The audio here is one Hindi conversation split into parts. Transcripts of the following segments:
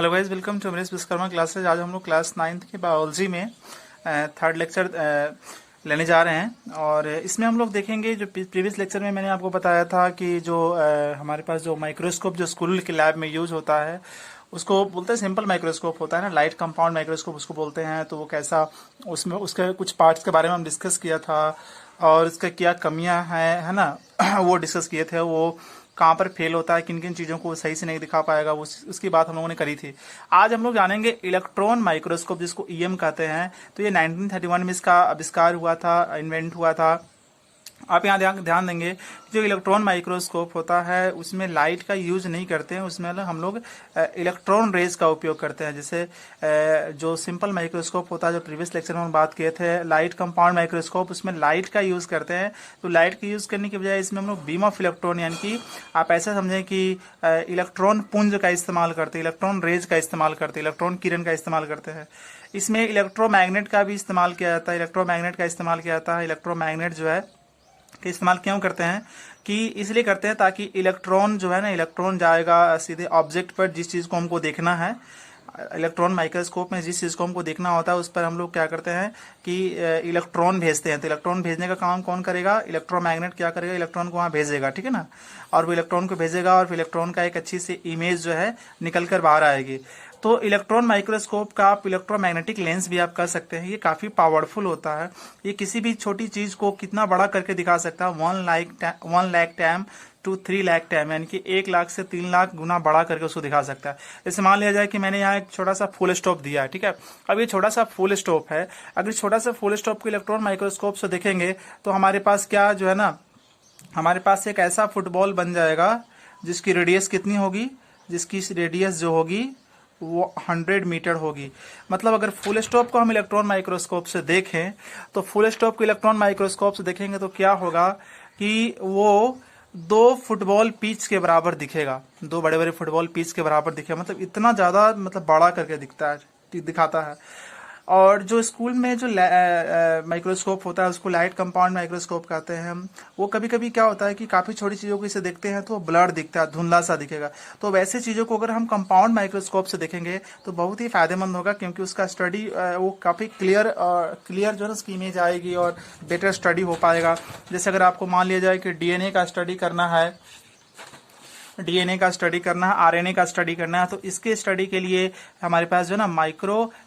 Hello guys, welcome to Amrish Vishwakarma classes. आज हम लोग क्लास 9th की बायोलॉजी में थर्ड लेक्चर लेने जा रहे हैं। और इसमें हम लोग देखेंगे, जो प्रीवियस लेक्चर में मैंने आपको बताया था कि जो हमारे पास जो माइक्रोस्कोप जो स्कूल के लैब में यूज होता है उसको बोलते हैं सिंपल माइक्रोस्कोप होता है ना, लाइट कंपाउंड माइक्रोस्कोप उसको बोलते हैं। तो वो कैसा, उसमें उसके कुछ पार्ट्स के बारे में हम डिस्कस किया था और उसका क्या कमियां हैं, है ना वो डिस्कस किए थे। वो कहाँ पर फेल होता है, किन किन चीज़ों को सही से नहीं दिखा पाएगा, उसकी बात हम लोगों ने करी थी। आज हम लोग जानेंगे इलेक्ट्रॉन माइक्रोस्कोप, जिसको ईएम कहते हैं। तो ये 1931 में इसका आविष्कार हुआ था, इन्वेंट हुआ था। आप यहाँ ध्यान देंगे, जो इलेक्ट्रॉन माइक्रोस्कोप होता है उसमें लाइट का यूज नहीं करते हैं, उसमें हम लोग इलेक्ट्रॉन रेज का उपयोग करते हैं। जैसे जो सिंपल माइक्रोस्कोप होता है, जो प्रीवियस लेक्चर में हम बात किए थे, लाइट कंपाउंड माइक्रोस्कोप, उसमें लाइट का यूज करते हैं। तो लाइट का यूज करने की बजाय इसमें हम लोग बीम ऑफ इलेक्ट्रॉन, यानी कि आप ऐसा समझें कि इलेक्ट्रॉन पुंज का इस्तेमाल करते हैं, इलेक्ट्रॉन रेज का इस्तेमाल करते हैं, इलेक्ट्रॉन किरण का इस्तेमाल करते हैं। इसमें इलेक्ट्रोमैग्नेट का भी इस्तेमाल किया जाता है, इलेक्ट्रोमैग्नेट का इस्तेमाल किया जाता है। इलेक्ट्रोमैग्नेट जो है का इस्तेमाल क्यों करते हैं कि इसलिए करते हैं ताकि इलेक्ट्रॉन जो है ना, इलेक्ट्रॉन जाएगा सीधे ऑब्जेक्ट पर, जिस चीज़ को हमको देखना है। इलेक्ट्रॉन माइक्रोस्कोप में जिस चीज़ को हमको देखना होता है उस पर हम लोग क्या करते हैं कि इलेक्ट्रॉन भेजते हैं। तो इलेक्ट्रॉन भेजने का काम कौन करेगा? इलेक्ट्रोमैग्नेट क्या करेगा? इलेक्ट्रॉन को वहाँ भेजेगा, ठीक है ना। और वो इलेक्ट्रॉन को भेजेगा और फिर इलेक्ट्रॉन का एक अच्छी सी इमेज जो है निकल कर बाहर आएगी। तो इलेक्ट्रॉन माइक्रोस्कोप का आप इलेक्ट्रोमैग्नेटिक लेंस भी आप कर सकते हैं। ये काफ़ी पावरफुल होता है। ये किसी भी छोटी चीज़ को कितना बड़ा करके दिखा सकता है, 1 lakh time to 3 lakh time, यानी कि 1 लाख से 3 लाख गुना बड़ा करके उसको दिखा सकता है। जैसे मान लिया जाए कि मैंने यहाँ एक छोटा सा फुल स्टॉप दिया है, ठीक है। अब ये छोटा सा फुल स्टॉप है, अगर छोटा सा फुल स्टॉप को इलेक्ट्रॉन माइक्रोस्कोप से देखेंगे तो हमारे पास क्या जो है ना, हमारे पास एक ऐसा फुटबॉल बन जाएगा जिसकी रेडियस कितनी होगी, जिसकी रेडियस जो होगी वो 100 मीटर होगी। मतलब अगर फुल स्टॉप को हम इलेक्ट्रॉन माइक्रोस्कोप से देखें तो फुल स्टॉप को इलेक्ट्रॉन माइक्रोस्कोप से देखेंगे तो क्या होगा कि वो 2 फुटबॉल पिच के बराबर दिखेगा, 2 बड़े बड़े फुटबॉल पिच के बराबर दिखेगा। मतलब इतना ज्यादा मतलब बड़ा करके दिखाता है। और जो स्कूल में जो माइक्रोस्कोप होता है उसको लाइट कंपाउंड माइक्रोस्कोप कहते हैं हम। वो कभी कभी क्या होता है कि काफ़ी छोटी चीज़ों को इसे देखते हैं तो ब्लर दिखता है, धुंधला सा दिखेगा। तो वैसे चीज़ों को अगर हम कंपाउंड माइक्रोस्कोप से देखेंगे तो बहुत ही फायदेमंद होगा, क्योंकि उसका स्टडी वो काफ़ी क्लियर जो है उसकी इमेज आएगी और बेटर स्टडी हो पाएगा। जैसे अगर आपको मान लिया जाए कि डीएनए का स्टडी करना है, आरएनए का स्टडी करना है, तो इसके स्टडी के लिए हमारे पास जो है ना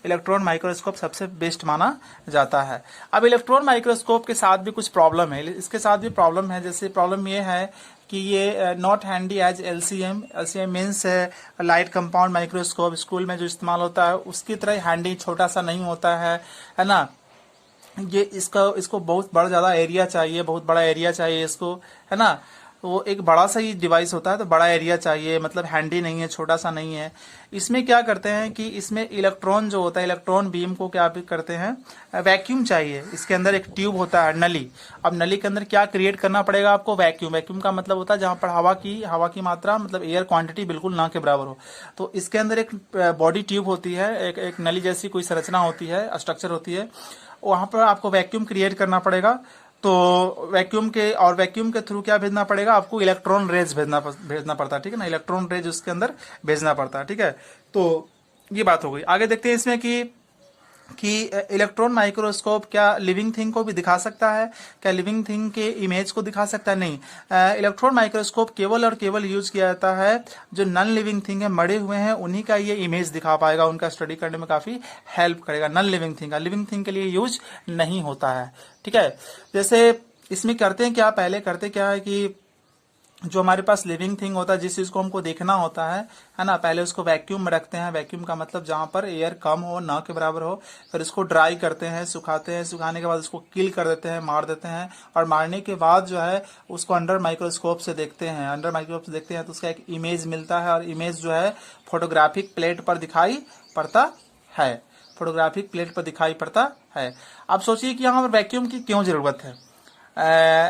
इलेक्ट्रॉन माइक्रोस्कोप सबसे बेस्ट माना जाता है। अब इलेक्ट्रॉन माइक्रोस्कोप के साथ भी कुछ प्रॉब्लम है, इसके साथ भी प्रॉब्लम है। जैसे प्रॉब्लम ये है कि ये not handy as LCM means light compound microscope school में जो इस्तेमाल होता है उसकी तरह हैंडी छोटा सा नहीं होता है ना। ये इसको बहुत बड़ा ज़्यादा एरिया चाहिए, बहुत बड़ा एरिया चाहिए इसको, है ना। वो एक बड़ा सा ही डिवाइस होता है तो बड़ा एरिया चाहिए, मतलब हैंडी नहीं है, छोटा सा नहीं है। इसमें क्या करते हैं कि इसमें इलेक्ट्रॉन जो होता है, इलेक्ट्रॉन बीम को क्या करते हैं, वैक्यूम चाहिए। इसके अंदर एक ट्यूब होता है, नली। अब नली के अंदर क्या क्रिएट करना पड़ेगा आपको? वैक्यूम का मतलब होता है जहां पर हवा की मात्रा, मतलब एयर क्वांटिटी बिल्कुल ना के बराबर हो। तो इसके अंदर एक बॉडी ट्यूब होती है, एक नली जैसी कोई संरचना होती है, स्ट्रक्चर होती है। वहां पर आपको वैक्यूम क्रिएट करना पड़ेगा। तो वैक्यूम के थ्रू क्या भेजना पड़ेगा आपको? इलेक्ट्रॉन रेज भेजना पड़ता है, ठीक है ना। इलेक्ट्रॉन रेज उसके अंदर भेजना पड़ता है, ठीक है। तो ये बात हो गई। आगे देखते हैं इसमें कि इलेक्ट्रॉन माइक्रोस्कोप क्या लिविंग थिंग को भी दिखा सकता है? क्या लिविंग थिंग के इमेज को दिखा सकता है? नहीं। इलेक्ट्रॉन माइक्रोस्कोप केवल और केवल यूज किया जाता है जो नॉन लिविंग थिंग है, मरे हुए हैं, उन्हीं का ये इमेज दिखा पाएगा, उनका स्टडी करने में काफी हेल्प करेगा। नॉन लिविंग थिंग का लिविंग थिंग के लिए यूज नहीं होता है, ठीक है। जैसे इसमें करते हैं क्या, पहले करते क्या है कि जो हमारे पास लिविंग थिंग होता है, जिस चीज को हमको देखना होता है ना, पहले उसको वैक्यूम में रखते हैं। वैक्यूम का मतलब जहां पर एयर कम हो, ना के बराबर हो। फिर उसको ड्राई करते हैं, सुखाते हैं, सुखाने के बाद उसको किल कर देते हैं, मार देते हैं। और मारने के बाद जो है उसको अंडर माइक्रोस्कोप से देखते हैं। तो उसका एक इमेज मिलता है, और इमेज जो है फोटोग्राफिक प्लेट पर दिखाई पड़ता है। अब सोचिए कि यहाँ पर वैक्यूम की क्यों जरूरत है।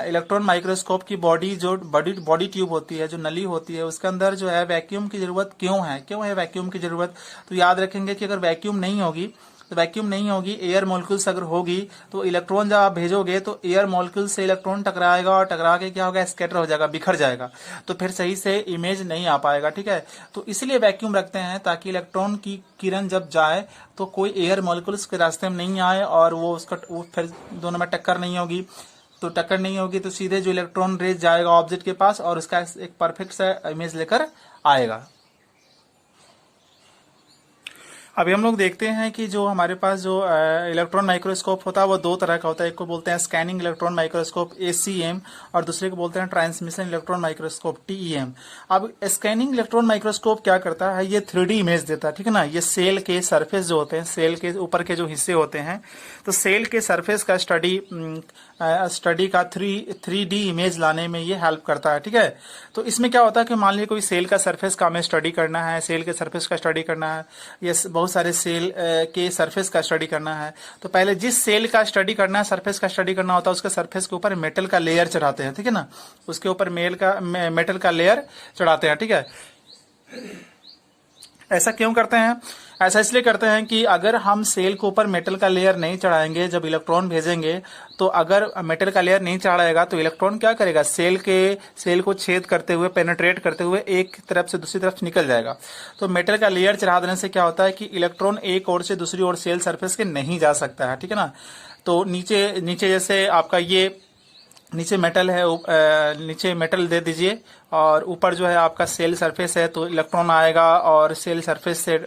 इलेक्ट्रॉन माइक्रोस्कोप की बॉडी ट्यूब होती है, जो नली होती है, उसके अंदर जो है वैक्यूम की जरूरत क्यों है वैक्यूम की जरूरत? तो याद रखेंगे कि अगर वैक्यूम नहीं होगी तो वैक्यूम नहीं होगी, एयर मॉलिक्यूल्स अगर होगी तो इलेक्ट्रॉन जब आप भेजोगे तो एयर मॉलिक्यूल से इलेक्ट्रॉन टकराएगा और टकरा के क्या होगा, स्कैटर हो जाएगा, बिखर जाएगा, तो फिर सही से इमेज नहीं आ पाएगा। ठीक है, तो इसलिए वैक्यूम रखते हैं ताकि इलेक्ट्रॉन की किरण जब जाए तो कोई एयर मॉलिक्यूल्स के रास्ते में नहीं आए और वो फिर दोनों में टक्कर नहीं होगी। तो टक्कर नहीं होगी तो सीधे जो इलेक्ट्रॉन रेज जाएगा ऑब्जेक्ट के पास और उसका एक परफेक्ट सा इमेज लेकर आएगा। अभी हम लोग देखते हैं कि जो हमारे पास जो इलेक्ट्रॉन माइक्रोस्कोप होता है वो दो तरह का होता है। एक को बोलते हैं स्कैनिंग इलेक्ट्रॉन माइक्रोस्कोप ACM और दूसरे को बोलते हैं ट्रांसमिशन इलेक्ट्रॉन माइक्रोस्कोप TEM। अब स्कैनिंग इलेक्ट्रॉन माइक्रोस्कोप क्या करता है, ये 3D इमेज देता है। ठीक है ना, ये सेल के सरफेस जो होते हैं, सेल के ऊपर के जो हिस्से होते हैं, तो सेल के सरफेस का स्टडी का 3D इमेज लाने में ये हेल्प करता है। ठीक है, तो इसमें क्या होता है कि मान लीजिए कोई सेल का सरफेस का हमें स्टडी करना है, सेल के सरफेस का स्टडी करना है, ये बहुत सारे सेल के सरफेस का स्टडी करना है, तो पहले जिस सेल का स्टडी करना है, सरफेस का स्टडी करना होता है, उसके सरफेस के ऊपर मेटल का लेयर चढ़ाते हैं। ठीक है ना, उसके ऊपर मेटल का लेयर चढ़ाते हैं। ठीक है, ऐसा क्यों करते हैं? ऐसा इसलिए करते हैं कि अगर हम सेल के ऊपर मेटल का लेयर नहीं चढ़ाएंगे, जब इलेक्ट्रॉन भेजेंगे तो अगर मेटल का लेयर नहीं चढ़ाएगा तो इलेक्ट्रॉन क्या करेगा, सेल को छेद करते हुए, पेनेट्रेट करते हुए एक तरफ से दूसरी तरफ निकल जाएगा। तो मेटल का लेयर चढ़ा देने से क्या होता है कि इलेक्ट्रॉन एक ओर से दूसरी ओर सेल सरफेस के नहीं जा सकता है। ठीक है ना, तो नीचे जैसे आपका ये नीचे मेटल है, नीचे मेटल दे दीजिए और ऊपर जो है आपका सेल सरफेस है, तो इलेक्ट्रॉन आएगा और सेल सरफेस से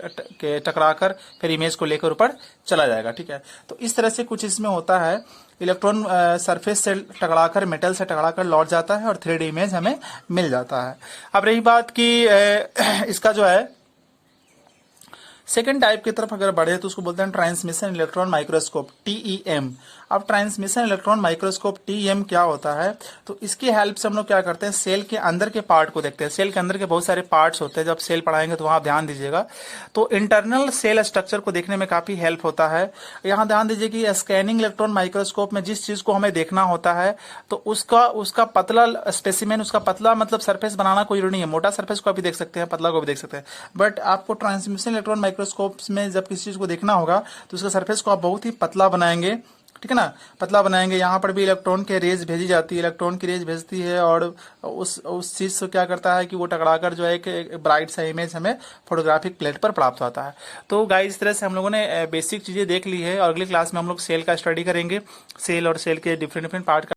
टकराकर फिर इमेज को लेकर ऊपर चला जाएगा। ठीक है, तो इस तरह से कुछ इसमें होता है, इलेक्ट्रॉन सरफेस से टकराकर, मेटल से टकराकर लौट जाता है और 3D इमेज हमें मिल जाता है। अब रही बात कि इसका जो है सेकेंड टाइप की तरफ अगर बढ़े तो उसको बोलते हैं ट्रांसमिशन इलेक्ट्रॉन माइक्रोस्कोप TEM। अब ट्रांसमिशन इलेक्ट्रॉन माइक्रोस्कोप TEM क्या होता है, तो इसकी हेल्प से हम लोग क्या करते हैं, सेल के अंदर के पार्ट को देखते हैं। सेल के अंदर के बहुत सारे पार्ट्स होते हैं, जब सेल पढ़ाएंगे तो वहां ध्यान दीजिएगा। तो इंटरनल सेल स्ट्रक्चर को देखने में काफी हेल्प होता है। यहाँ ध्यान दीजिए कि स्कैनिंग इलेक्ट्रॉन माइक्रोस्कोप में जिस चीज को हमें देखना होता है तो उसका पतला स्पेसिमेन, उसका पतला मतलब सरफेस बनाना कोई जरूरी नहीं है। मोटा सरफेस को भी देख सकते हैं, पतला को भी देख सकते हैं, बट आपको ट्रांसमिशन इलेक्ट्रॉन माइक्रोस्कोप में जब किसी चीज को देखना होगा तो उसका सरफेस को आप बहुत ही पतला बनाएंगे। ठीक है ना, पतला बनाएंगे। यहाँ पर भी इलेक्ट्रॉन के रेज भेजी जाती है, इलेक्ट्रॉन की रेज भेजती है और उस चीज से क्या करता है कि वो टकराकर जो है एक ब्राइट सा इमेज हमें फोटोग्राफिक प्लेट पर प्राप्त होता है। तो गाइस इस तरह से हम लोगों ने बेसिक चीजें देख ली है और अगली क्लास में हम लोग सेल का स्टडी करेंगे, सेल और सेल के डिफरेंट पार्ट का।